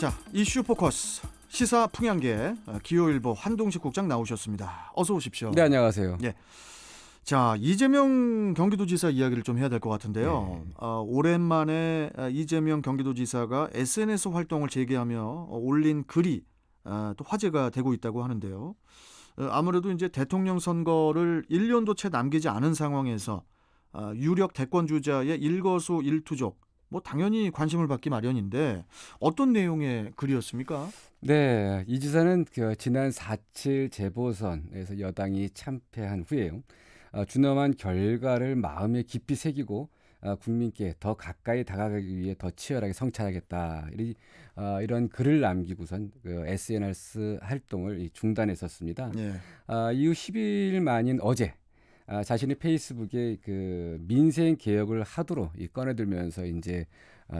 자, 이슈 포커스 시사 풍향계 기호일보 한동식 국장 나오셨습니다. 어서 오십시오. 네, 안녕하세요. 예. 자, 이재명 경기도지사 이야기를 좀 해야 될 것 같은데요. 네. 오랜만에 이재명 경기도지사가 SNS 활동을 재개하며 올린 글이 또 화제가 되고 있다고 하는데요. 아무래도 이제 대통령 선거를 1년도 채 남기지 않은 상황에서 유력 대권 주자의 일거수일투족 뭐 당연히 관심을 받기 마련인데 어떤 내용의 글이었습니까? 네, 이 지사는 지난 4.7 재보선에서 여당이 참패한 후에요. 준엄한 결과를 마음에 깊이 새기고 국민께 더 가까이 다가가기 위해 더 치열하게 성찰하겠다. 이런 글을 남기고선 SNS 활동을 중단했었습니다. 예. 이후 10일 만인 어제 자신이 페이스북에 민생 개혁을 하도록 꺼내들면서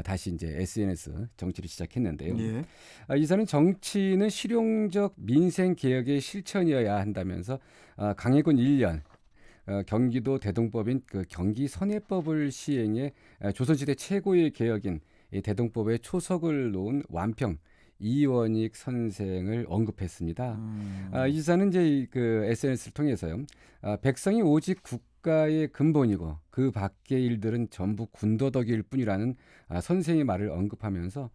다시 SNS 정치를 시작했는데요. 예. 이사는 정치는 실용적 민생 개혁의 실천이어야 한다면서 강해군 1년 경기도 대동법인 경기선해법을 시행해 조선시대 최고의 개혁인 이 대동법에 초석을 놓은 완평 이원익 선생을 언급했습니다. 이 지사는 SNS를 통해서요. 백성이 오직 국가의 근본이고 그 밖의 일들은 전부 군더더기일 뿐이라는 선생의 말을 언급하면서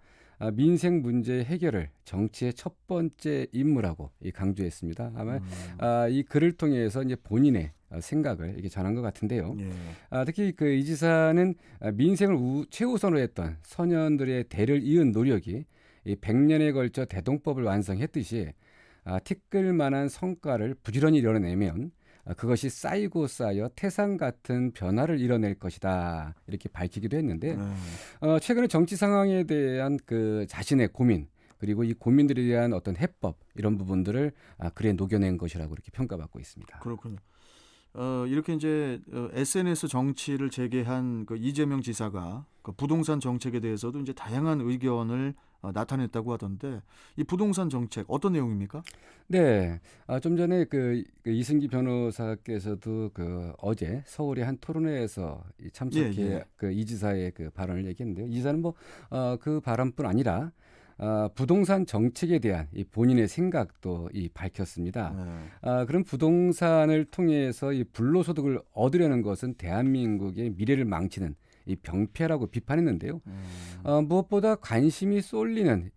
민생 문제 해결을 정치의 첫 번째 임무라고 강조했습니다. 아마 이 글을 통해서 이제 본인의 생각을 이렇게 전한 것 같은데요. 예. 특히 이 지사는 민생을 최우선으로 했던 선현들의 대를 이은 노력이 이 100년에 걸쳐 대동법을 완성했듯이 티끌만한 성과를 부지런히 이뤄내면 그것이 쌓이고 쌓여 태산 같은 변화를 이뤄낼 것이다. 이렇게 밝히기도 했는데 최근에 정치 상황에 대한 자신의 고민 그리고 이 고민들에 대한 어떤 해법 이런 부분들을 글에 녹여낸 것이라고 이렇게 평가받고 있습니다. 그렇군요. 이렇게 이제 SNS 정치를 재개한 이재명 지사가 부동산 정책에 대해서도 이제 다양한 의견을 나타냈다고 하던데 이 부동산 정책 어떤 내용입니까? 네, 좀 전에 이승기 변호사께서도 어제 서울의 한 토론회에서 참석해 이 지사의 발언을 얘기했는데요. 이 지사는 그 발언뿐 아니라 부동산 정책에 대한 이 본인의 생각도 밝혔습니다. 그럼 부동산을 통해서 이 불로소득을 얻으려는 것은 대한민국의 미래를 망치는 이 병폐라고 비판했는데요. 무엇보다 관심이 쏠리는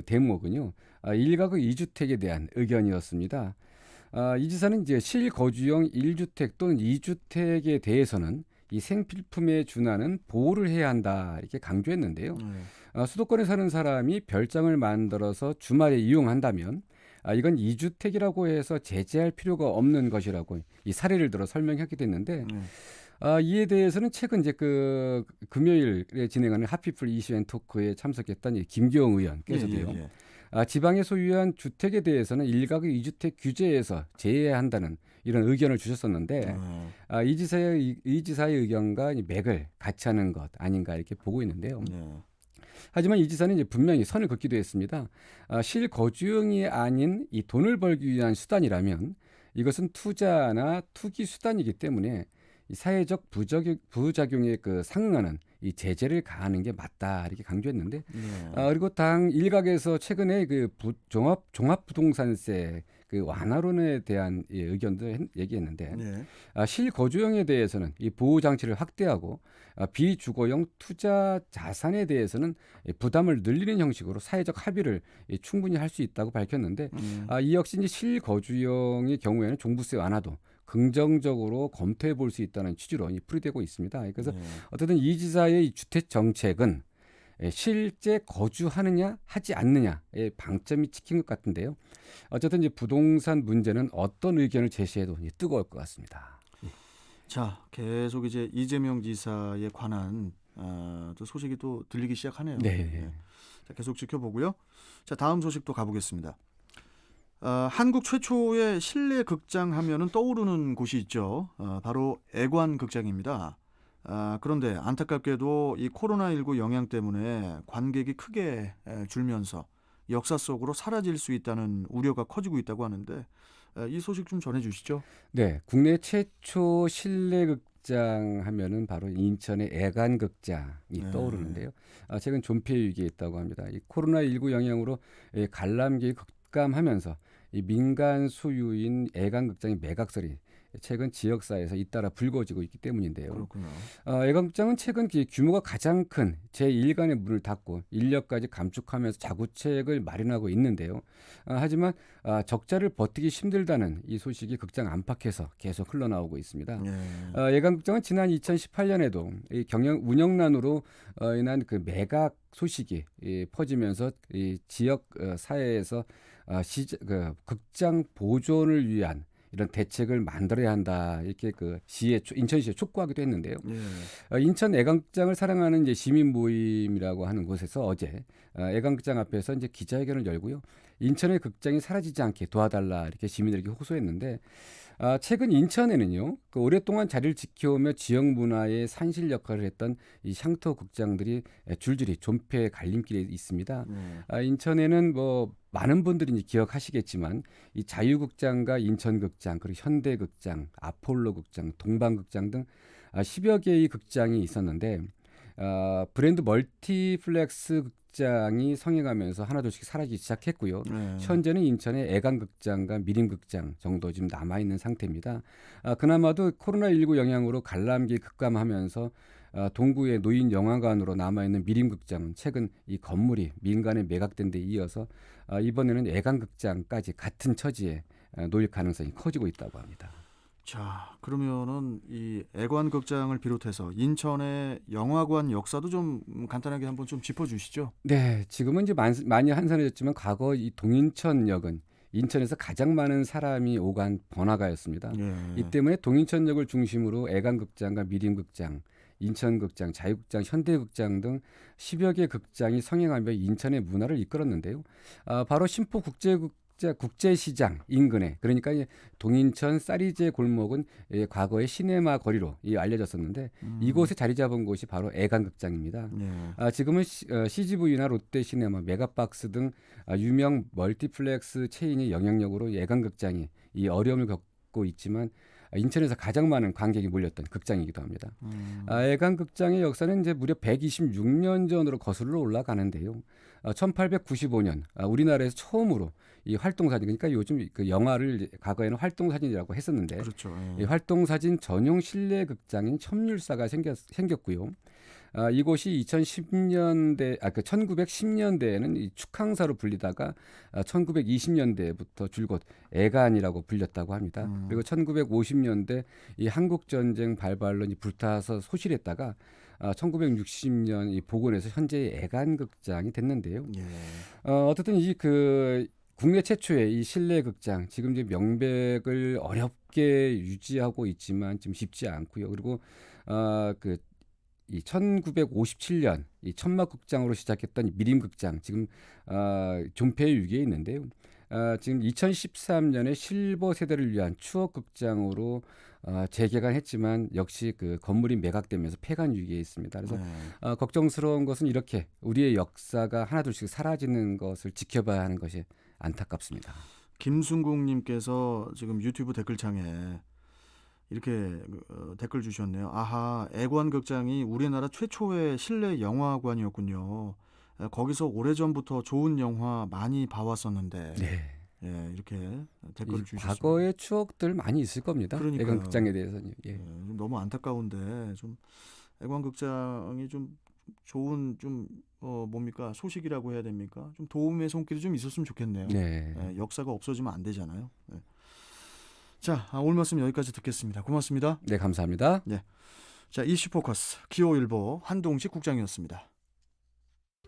대목은요. 1가구 2주택에 대한 의견이었습니다. 이 지사는 이제 실거주형 1주택 또는 2주택에 대해서는 이 생필품에 준하는 보호를 해야 한다 이렇게 강조했는데요. 수도권에 사는 사람이 별장을 만들어서 주말에 이용한다면 이건 2주택이라고 해서 제재할 필요가 없는 것이라고 이 사례를 들어 설명하게 됐는데 이에 대해서는 최근 금요일에 진행하는 하피플 이슈앤토크에 참석했던 김기영 의원께서도요. 지방에 소유한 주택에 대해서는 1가구 2주택 규제에서 제외한다는 이런 의견을 주셨었는데 이 지사의 의견과 맥을 같이 하는 것 아닌가 이렇게 보고 있는데요. 하지만 이 지사는 이제 분명히 선을 긋기도 했습니다. 실거주용이 아닌 이 돈을 벌기 위한 수단이라면 이것은 투자나 투기 수단이기 때문에 이 사회적 부작용에 상응하는 이 제재를 가하는 게 맞다 이렇게 강조했는데 그리고 당 일각에서 최근에 종합부동산세 완화론에 대한 의견도 얘기했는데 실거주용에 대해서는 이 보호 장치를 확대하고 비주거용 투자 자산에 대해서는 부담을 늘리는 형식으로 사회적 합의를 충분히 할 수 있다고 밝혔는데 이 역시 이제 실거주용의 경우에는 종부세 완화도 긍정적으로 검토해 볼 수 있다는 취지로 풀이되고 있습니다. 그래서 어쨌든 이 지사의 이 주택 정책은 실제 거주하느냐 하지 않느냐의 방점이 찍힌 것 같은데요. 어쨌든 이제 부동산 문제는 어떤 의견을 제시해도 뜨거울 것 같습니다. 자, 계속 이제 이재명 지사에 관한 또 소식이 또 들리기 시작하네요. 네. 자, 계속 지켜보고요. 자, 다음 소식도 가보겠습니다. 한국 최초의 실내 극장 하면은 떠오르는 곳이 있죠. 바로 애관극장입니다. 그런데 안타깝게도 이 코로나19 영향 때문에 관객이 크게 줄면서 역사 속으로 사라질 수 있다는 우려가 커지고 있다고 하는데 이 소식 좀 전해주시죠. 네, 국내 최초 실내 극장 하면은 바로 인천의 애관극장이 네. 떠오르는데요. 최근 존폐 위기에 있다고 합니다. 이 코로나19 영향으로 관람객이 급감하면서 이 민간 소유인 애관극장의 매각설이 최근 지역사회에서 잇따라 불거지고 있기 때문인데요. 그렇구나. 애관극장은 최근 규모가 가장 큰 제1관의 문을 닫고 인력까지 감축하면서 자구책을 마련하고 있는데요. 하지만 적자를 버티기 힘들다는 이 소식이 극장 안팎에서 계속 흘러나오고 있습니다. 예. 애관극장은 지난 2018년에도 이 운영난으로 인한 그 매각 소식이 퍼지면서 이 지역 사회에서 극장 보존을 위한 이런 대책을 만들어야 한다 이렇게 인천시에 촉구하기도 했는데요. 인천 애관극장을 사랑하는 이제 시민 모임이라고 하는 곳에서 어제 애관극장 앞에서 이제 기자회견을 열고요. 인천의 극장이 사라지지 않게 도와달라 이렇게 시민들에게 호소했는데 최근 인천에는요, 오랫동안 자리를 지켜오며 지역 문화의 산실 역할을 했던 이 향토 극장들이 줄줄이 존폐 갈림길에 있습니다. 인천에는 뭐 많은 분들이 이제 기억하시겠지만 이 자유극장과 인천극장, 그리고 현대극장, 아폴로극장, 동방극장 등 10여 개의 극장이 있었는데 브랜드 멀티플렉스 극장이 성행하면서 하나둘씩 사라지기 시작했고요. 현재는 인천의 애관극장과 미림극장 정도 지금 남아있는 상태입니다. 그나마도 코로나19 영향으로 관람객이 급감하면서 동구의 노인 영화관으로 남아있는 미림극장은 최근 이 건물이 민간에 매각된 데 이어서 이번에는 애관극장까지 같은 처지에 놓일 가능성이 커지고 있다고 합니다. 자, 그러면은 이 애관극장을 비롯해서 인천의 영화관 역사도 좀 간단하게 한번 좀 짚어주시죠. 네, 지금은 이제 많이 한산해졌지만 과거 이 동인천역은 인천에서 가장 많은 사람이 오간 번화가였습니다. 이 때문에 동인천역을 중심으로 애관극장과 미림극장, 인천극장, 자유극장, 현대극장 등 10여 개 극장이 성행하며 인천의 문화를 이끌었는데요. 바로 국제시장 인근에, 그러니까 동인천 쌀이제 골목은 과거의 시네마 거리로 알려졌었는데 이곳에 자리 잡은 곳이 바로 애관극장입니다. 지금은 CGV나 롯데시네마, 메가박스 등 유명 멀티플렉스 체인의 영향력으로 애관극장이 이 어려움을 겪고 있지만 인천에서 가장 많은 관객이 몰렸던 극장이기도 합니다. 애관극장의 역사는 이제 무려 126년 전으로 거슬러 올라가는데요. 1895년 우리나라에서 처음으로 이 활동사진, 그러니까 요즘 그 영화를 과거에는 활동사진이라고 했었는데, 그렇죠. 이 활동사진 전용 실내 극장인 첨률사가 생겼고요. 이곳이 1910년대에는 이 축항사로 불리다가 1920년대부터 줄곧 애관이라고 불렸다고 합니다. 그리고 1950년대 이 한국 전쟁 발발로 불타서 소실했다가 1960년 이 복원해서 현재의 애관극장이 됐는데요. 어쨌든 국내 최초의 이 실내 극장, 지금 이제 명백을 어렵게 유지하고 있지만 좀 쉽지 않고요. 그리고 이 1957년 이 천막극장으로 시작했던 이 미림극장 지금 존폐 위기에 있는데요. 지금 2013년에 실버 세대를 위한 추억극장으로 재개관했지만 역시 그 건물이 매각되면서 폐관 위기에 있습니다. 그래서 걱정스러운 것은 이렇게 우리의 역사가 하나둘씩 사라지는 것을 지켜봐야 하는 것이 안타깝습니다. 김순국님께서 지금 유튜브 댓글창에 이렇게 댓글 주셨네요. 아하, 애관극장이 우리나라 최초의 실내 영화관이었군요. 거기서 오래전부터 좋은 영화 많이 봐왔었는데. 네. 예, 이렇게 댓글을 주셨습니다. 과거의 추억들 많이 있을 겁니다. 그러니까요. 애관극장에 대해서는. 예. 좀 너무 안타까운데 좀 애관극장이 좀 좋은 뭡니까 소식이라고 해야 됩니까? 좀 도움의 손길이 좀 있었으면 좋겠네요. 네. 역사가 없어지면 안 되잖아요. 자, 오늘 말씀 여기까지 듣겠습니다. 고맙습니다. 네, 감사합니다. 자, 이슈 포커스 기호일보 한동식 국장이었습니다.